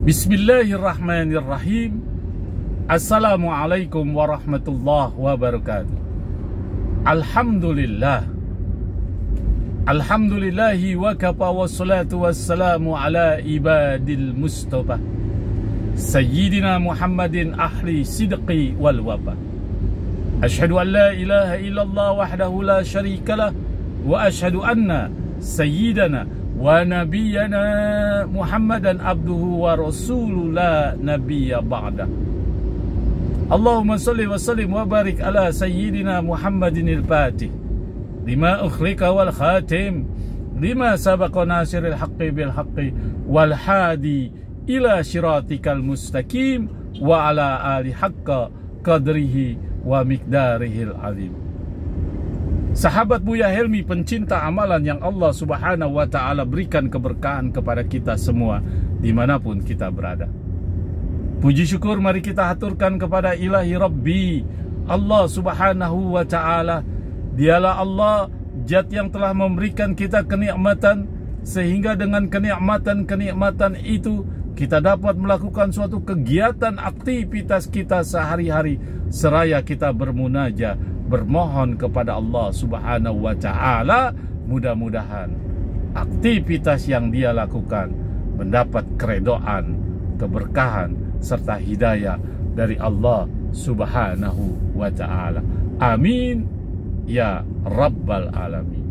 Bismillahirrahmanirrahim. Assalamualaikum warahmatullahi wabarakatuh. Alhamdulillah. Alhamdulillahi wa kafa wassalatu wassalamu ala ibadil mustafa Sayyidina Muhammadin ahli sidqi wal wafa. Ashhadu an la ilaha illallah wahdahu la syarika lah, wa ashhadu anna sayyidana wa nabiyyana Muhammadan abduhu wa rasuluhu la nabiyya ba'da. Allahumma salli wa sallim wa barik ala sayyidina Muhammadin al-Fatih lima ukhlika wal khatim lima sabaqa nasiril haqqi bil haqqi wal hadi ila syiratikal mustaqim wa ala ali haqqa qadrihi wa miqdarihil azim. Sahabat Buya Helmi, pencinta amalan yang Allah Subhanahu wa ta'ala berikan keberkahan kepada kita semua dimanapun kita berada. Puji syukur mari kita haturkan kepada Ilahi Rabbi Allah Subhanahu wa ta'ala. Dialah Allah, Zat yang telah memberikan kita kenikmatan, sehingga dengan kenikmatan-kenikmatan itu kita dapat melakukan suatu kegiatan aktivitas kita sehari-hari, seraya kita bermunajat, bermohon kepada Allah Subhanahu wa ta'ala. Mudah-mudahan aktivitas yang dia lakukan mendapat keredoan, keberkahan, serta hidayah dari Allah Subhanahu wa ta'ala. Amin ya Rabbal Alamin.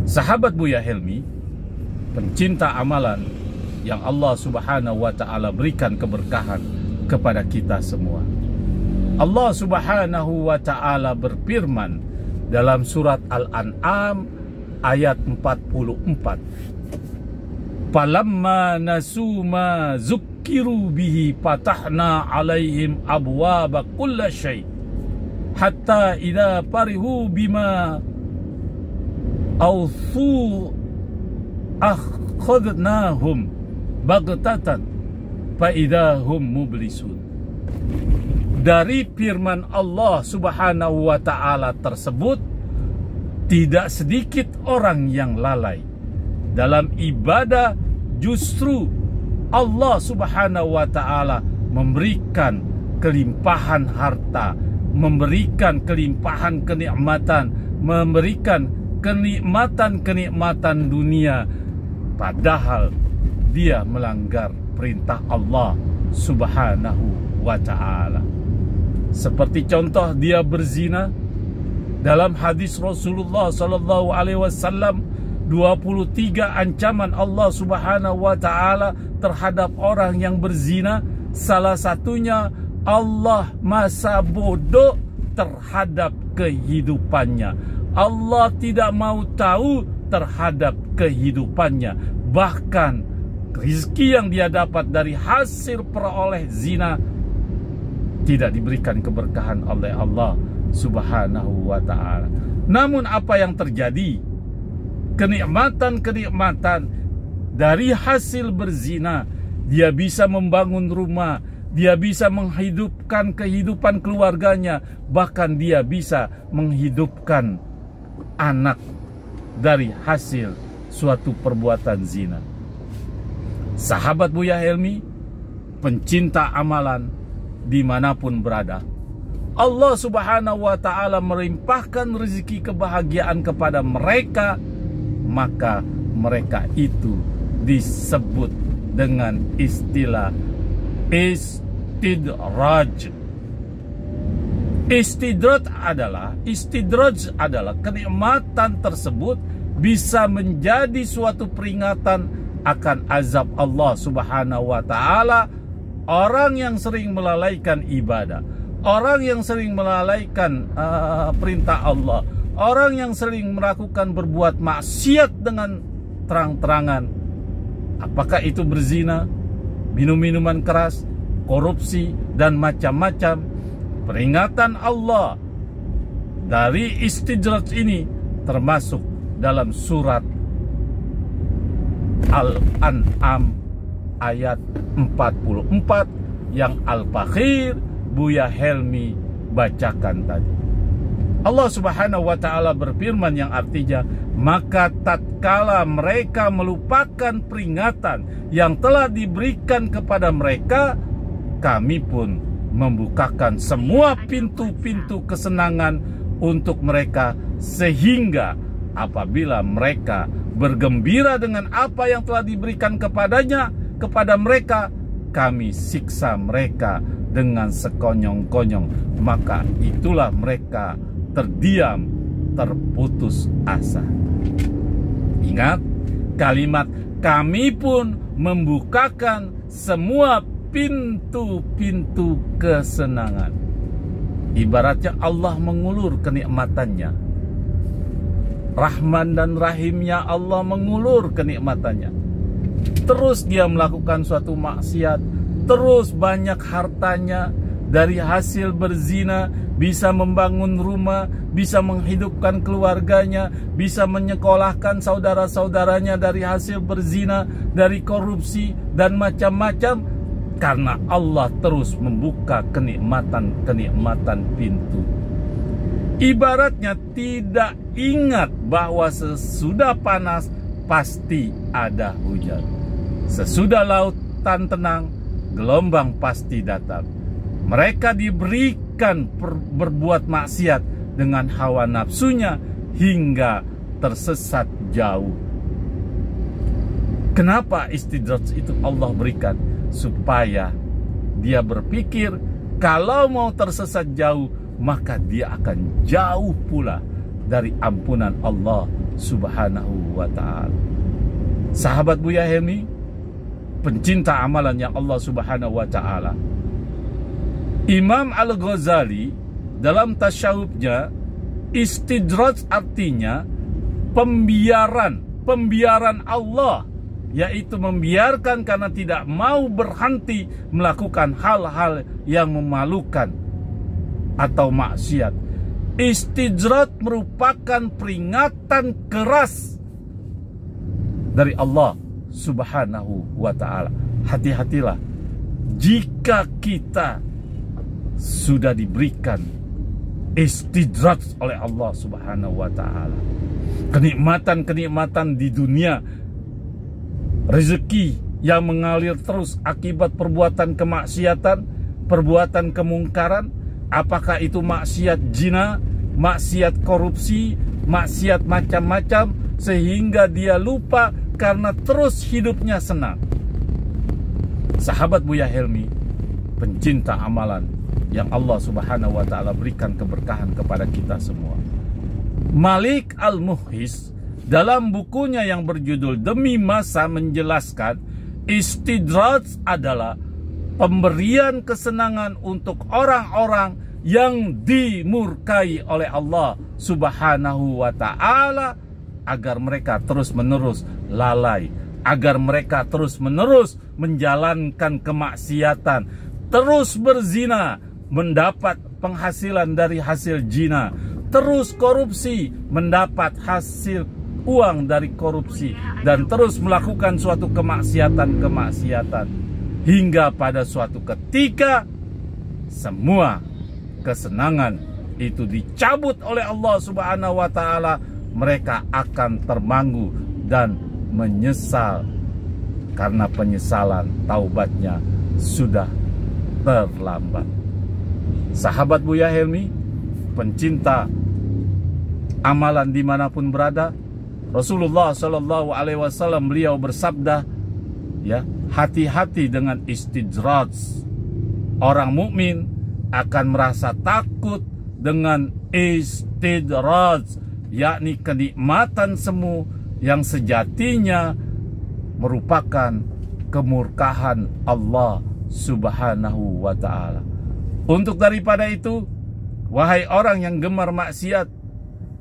Sahabat Buya Helmi, pencinta amalan yang Allah Subhanahu wa ta'ala berikan keberkahan kepada kita semua. Allah Subhanahu wa ta'ala berfirman dalam surat Al-An'am ayat 44. Falamma nasu ma zukkiru bihi fatahna alaihim abwaba kulla syai' hatta idza farihu bima awthu akhadnahum baghtatan fa idahum mublisun. Dari firman Allah Subhanahu wa ta'ala tersebut, tidak sedikit orang yang lalai dalam ibadah. Justru Allah Subhanahu wa ta'ala memberikan kelimpahan harta, memberikan kelimpahan kenikmatan, memberikan kenikmatan-kenikmatan dunia, padahal dia melanggar perintah Allah Subhanahu wa ta'ala. Seperti contoh dia berzina. Dalam hadis Rasulullah sallallahu alaihi wasallam 23 ancaman Allah Subhanahu wa ta'ala terhadap orang yang berzina. Salah satunya, Allah masa bodoh terhadap kehidupannya. Allah tidak mau tahu terhadap kehidupannya. Bahkan rezeki yang dia dapat dari hasil peroleh zina tidak diberikan keberkahan oleh Allah Subhanahu wa ta'ala. Namun apa yang terjadi? Kenikmatan-kenikmatan dari hasil berzina, dia bisa membangun rumah, dia bisa menghidupkan kehidupan keluarganya, bahkan dia bisa menghidupkan anak dari hasil suatu perbuatan zina. Sahabat Buya Helmi, pencinta amalan dimanapun berada, Allah Subhanahu wa ta'ala melimpahkan rezeki kebahagiaan kepada mereka, maka mereka itu disebut dengan istilah istidraj. Istidraj adalah kenikmatan tersebut bisa menjadi suatu peringatan akan azab Allah Subhanahu wa ta'ala. Orang yang sering melalaikan ibadah, orang yang sering melalaikan perintah Allah, orang yang sering melakukan berbuat maksiat dengan terang-terangan, apakah itu berzina, minum minuman keras, korupsi, dan macam-macam, peringatan Allah dari istidraj ini termasuk dalam surat Al-An'am ayat 44 yang Al-Fakhir Buya Helmi bacakan tadi. Allah Subhanahu wa ta'ala berfirman yang artinya, maka tatkala mereka melupakan peringatan yang telah diberikan kepada mereka, kami pun membukakan semua pintu-pintu kesenangan untuk mereka, sehingga apabila mereka bergembira dengan apa yang telah diberikan kepada mereka, kami siksa mereka dengan sekonyong-konyong, maka itulah mereka terdiam, terputus asa. Ingat kalimat kami pun membukakan semua pintu-pintu kesenangan. Ibaratnya Allah mengulur kenikmatannya. Rahman dan Rahimnya Allah mengulur kenikmatannya. Terus dia melakukan suatu maksiat, terus banyak hartanya, dari hasil berzina bisa membangun rumah, bisa menghidupkan keluarganya, bisa menyekolahkan saudara-saudaranya dari hasil berzina, dari korupsi dan macam-macam, karena Allah terus membuka kenikmatan-kenikmatan pintu. Ibaratnya tidak ingat bahwa sesudah panas pasti ada hujan, sesudah lautan tenang gelombang pasti datang. Mereka diberikan berbuat maksiat dengan hawa nafsunya hingga tersesat jauh. Kenapa istidraj itu Allah berikan? Supaya dia berpikir kalau mau tersesat jauh, maka dia akan jauh pula dari ampunan Allah Subhanahu wa ta'ala. Sahabat Buya Helmi, pencinta amalan yang Allah Subhanahu wa ta'ala, Imam Al-Ghazali dalam tasyahudnya, istidraj artinya pembiaran Allah, yaitu membiarkan karena tidak mau berhenti melakukan hal-hal yang memalukan atau maksiat. Istidraj merupakan peringatan keras dari Allah Subhanahu wa ta'ala. Hati-hatilah jika kita sudah diberikan istidraj oleh Allah Subhanahu wa ta'ala, kenikmatan-kenikmatan di dunia, rezeki yang mengalir terus akibat perbuatan kemaksiatan, perbuatan kemungkaran, apakah itu maksiat zina, maksiat korupsi, maksiat macam-macam, sehingga dia lupa karena terus hidupnya senang. Sahabat Buya Helmi, pencinta amalan yang Allah Subhanahu wa ta'ala berikan keberkahan kepada kita semua, Malik Al-Muhis dalam bukunya yang berjudul Demi Masa menjelaskan, istidraj adalah pemberian kesenangan untuk orang-orang yang dimurkai oleh Allah Subhanahu wa ta'ala, agar mereka terus-menerus lalai, agar mereka terus-menerus menjalankan kemaksiatan, terus berzina, mendapat penghasilan dari hasil zina, terus korupsi, mendapat hasil uang dari korupsi, dan terus melakukan suatu kemaksiatan-kemaksiatan, hingga pada suatu ketika semua kesenangan itu dicabut oleh Allah Subhanahu wa ta'ala. Mereka akan termanggu dan menyesal, karena penyesalan taubatnya sudah terlambat. Sahabat Buya Helmi, pencinta amalan dimanapun berada, Rasulullah Shallallahu Alaihi Wasallam beliau bersabda, ya, hati-hati dengan istidraj. Orang mukmin akan merasa takut dengan istidraj, yakni kenikmatan semu yang sejatinya merupakan kemurkaan Allah Subhanahu wa ta'ala. Untuk daripada itu, wahai orang yang gemar maksiat,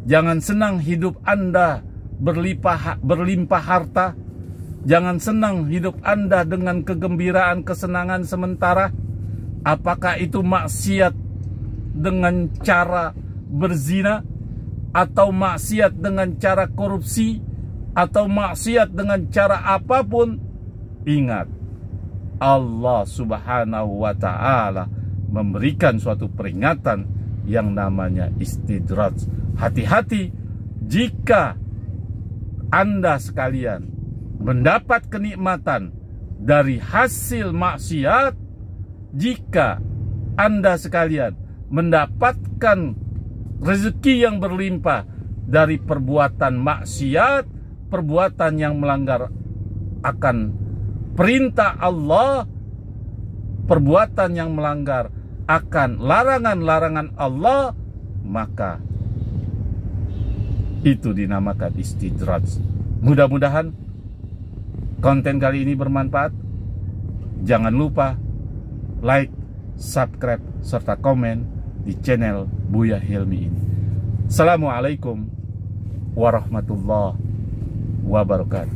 jangan senang hidup Anda berlimpah harta. Jangan senang hidup Anda dengan kegembiraan, kesenangan sementara. Apakah itu maksiat dengan cara berzina, atau maksiat dengan cara korupsi, atau maksiat dengan cara apapun, ingat, Allah Subhanahu wa ta'ala memberikan suatu peringatan yang namanya istidraj. Hati-hati jika Anda sekalian mendapat kenikmatan dari hasil maksiat, jika Anda sekalian mendapatkan rezeki yang berlimpah dari perbuatan maksiat, perbuatan yang melanggar akan perintah Allah, perbuatan yang melanggar akan larangan-larangan Allah, maka itu dinamakan istidraj. Mudah-mudahan konten kali ini bermanfaat. Jangan lupa like, subscribe, serta komen di channel Buya Hilmi ini. Assalamualaikum warahmatullahi wabarakatuh.